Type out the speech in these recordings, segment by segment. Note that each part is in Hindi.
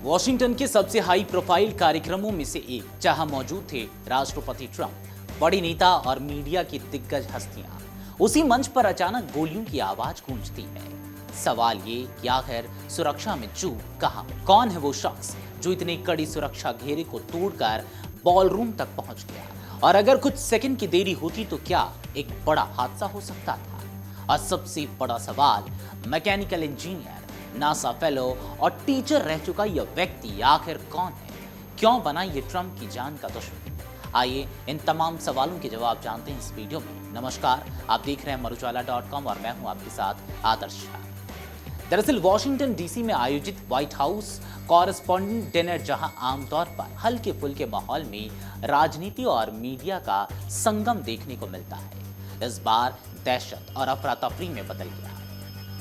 वॉशिंगटन के सबसे हाई प्रोफाइल कार्यक्रमों में से एक, जहां मौजूद थे राष्ट्रपति ट्रंप, बड़े नेता और मीडिया की दिग्गज हस्तियां, उसी मंच पर अचानक गोलियों की आवाज गूंजती है। सवाल ये कि आखिर सुरक्षा में चूक कहां? कौन है वो शख्स जो इतनी कड़ी सुरक्षा घेरे को तोड़कर बॉलरूम तक पहुंच गया? और अगर कुछ सेकंड की देरी होती तो क्या एक बड़ा हादसा हो सकता था? और सबसे बड़ा सवाल, मैकेनिकल इंजीनियर, नासा फेलो और टीचर रह चुका यह व्यक्ति आखिर कौन है? क्यों बना ये ट्रंप की जान का दुश्मन? आइए इन तमाम सवालों के जवाब जानते हैं इस वीडियो में। नमस्कार, आप देख रहे हैं अमरुज्वाला.com और मैं हूं आपके साथ आदर्श झा। दरअसल वॉशिंगटन डीसी में आयोजित व्हाइट हाउस कॉरेस्पॉन्डेंट डिनर, जहां आमतौर पर हल्के फुल्के माहौल में राजनीति और मीडिया का संगम देखने को मिलता है, इस बार दहशत और अफरा तफरी में बदल गया।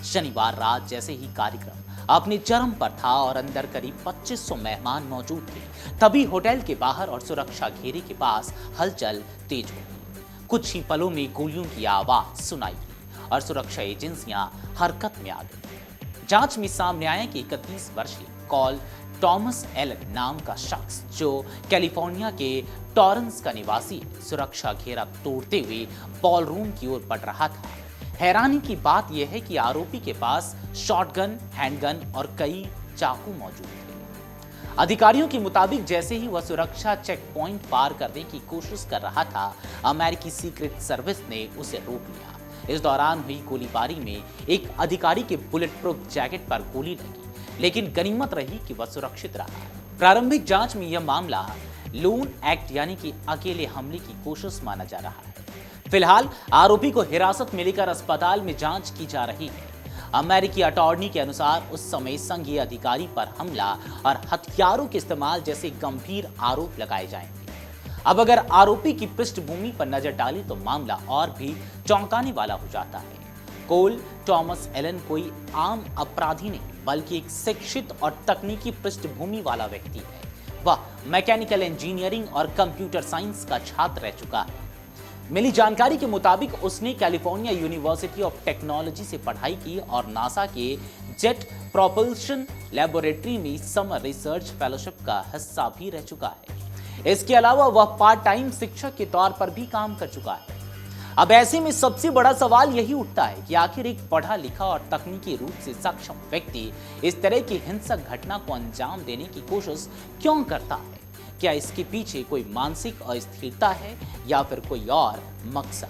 शनिवार रात जैसे ही कार्यक्रम अपने चरम पर था और अंदर करीब 2500 मेहमान मौजूद थे, तभी होटल के बाहर और सुरक्षा घेरे के पास हलचल तेज हो गई। कुछ ही पलों में गोलियों की आवाज सुनाई दी और सुरक्षा एजेंसियां हरकत में आ गई। जांच में सामने आया कि 31 वर्षीय कॉल टॉमस एलन नाम का शख्स, जो कैलिफोर्निया के टॉरेंस का निवासी, सुरक्षा घेरा तोड़ते हुए बॉलरूम की ओर बढ़ रहा था। हैरानी की बात यह है कि आरोपी के पास शॉटगन, हैंडगन और कई चाकू मौजूद थे। अधिकारियों के मुताबिक जैसे ही वह सुरक्षा चेक पॉइंट पार करने की कोशिश कर रहा था, अमेरिकी सीक्रेट सर्विस ने उसे रोक लिया। इस दौरान हुई गोलीबारी में एक अधिकारी के बुलेट प्रूफ जैकेट पर गोली लगी, लेकिन गनीमत रही कि वह सुरक्षित रहा। प्रारंभिक जांच में यह मामला लोन एक्ट यानी कि अकेले हमले की कोशिश माना जा रहा है। फिलहाल आरोपी को हिरासत में लेकर अस्पताल में जांच की जा रही है। अमेरिकी अटॉर्नी के अनुसार उस समय संघीय अधिकारी पर हमला और हथियारों के इस्तेमाल जैसे गंभीर आरोप लगाए जाएंगे। अब अगर आरोपी की पृष्ठभूमि पर नजर डालें तो मामला और भी चौंकाने वाला हो जाता है। कोल टॉमस एलन कोई आम अपराधी नहीं, बल्कि एक शिक्षित और तकनीकी पृष्ठभूमि वाला व्यक्ति है। वह मैकेनिकल इंजीनियरिंग और कंप्यूटर साइंस का छात्र रह चुका है। मिली जानकारी के मुताबिक उसने कैलिफोर्निया यूनिवर्सिटी ऑफ टेक्नोलॉजी से पढ़ाई की और नासा के जेट प्रोपल्शन लैबोरेटरी में समर रिसर्च फेलोशिप का हिस्सा भी रह चुका है। इसके अलावा वह पार्ट टाइम शिक्षक के तौर पर भी काम कर चुका है। अब ऐसे में सबसे बड़ा सवाल यही उठता है कि आखिर एक पढ़ा लिखा और तकनीकी रूप से सक्षम व्यक्ति इस तरह की हिंसक घटना को अंजाम देने की कोशिश क्यों करता है? क्या इसके पीछे कोई मानसिक अस्थिरता है या फिर कोई और मकसद?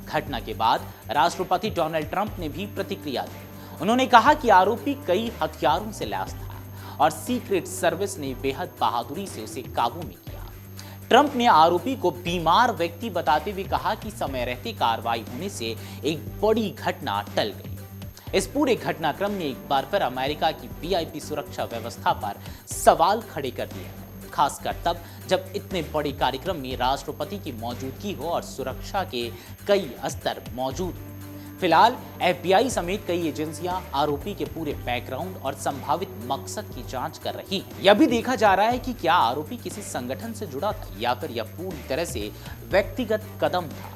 घटना के बाद राष्ट्रपति डोनाल्ड ट्रंप ने भी प्रतिक्रिया दी। उन्होंने कहा कि आरोपी कई हथियारों से लैस था और सीक्रेट सर्विस ने बेहद बहादुरी से उसे काबू में किया। ट्रंप ने आरोपी को बीमार व्यक्ति बताते हुए कहा कि समय रहते कार्रवाई होने से एक बड़ी घटना टल गई। इस पूरे घटनाक्रम ने एक बार फिर अमेरिका की वीआईपी सुरक्षा व्यवस्था पर सवाल खड़े कर दिए, खासकर तब जब इतने बड़े कार्यक्रम में राष्ट्रपति की मौजूदगी हो और सुरक्षा के कई स्तर मौजूद हो। फिलहाल एफबीआई समेत कई एजेंसियां आरोपी के पूरे बैकग्राउंड और संभावित मकसद की जांच कर रही हैं। यह भी देखा जा रहा है कि क्या आरोपी किसी संगठन से जुड़ा था या फिर यह पूरी तरह से व्यक्तिगत कदम था।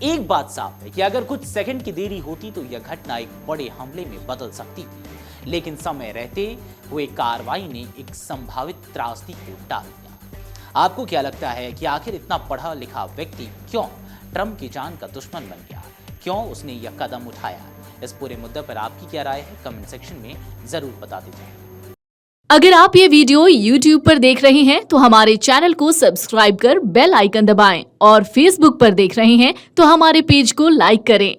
एक बात साफ है कि अगर कुछ सेकंड की देरी होती तो यह घटना एक बड़े हमले में बदल सकती थी, लेकिन समय रहते हुए कार्रवाई ने एक संभावित त्रासदी को टाल दिया। आपको क्या लगता है कि आखिर इतना पढ़ा लिखा व्यक्ति क्यों ट्रंप की जान का दुश्मन बन गया? क्यों उसने यह कदम उठाया? इस पूरे मुद्दे पर आपकी क्या राय है? कमेंट सेक्शन में जरूर बताते जाएं। अगर आप ये वीडियो YouTube पर देख रहे हैं तो हमारे चैनल को सब्सक्राइब कर बेल आइकन दबाएं और Facebook पर देख रहे हैं तो हमारे पेज को लाइक करें।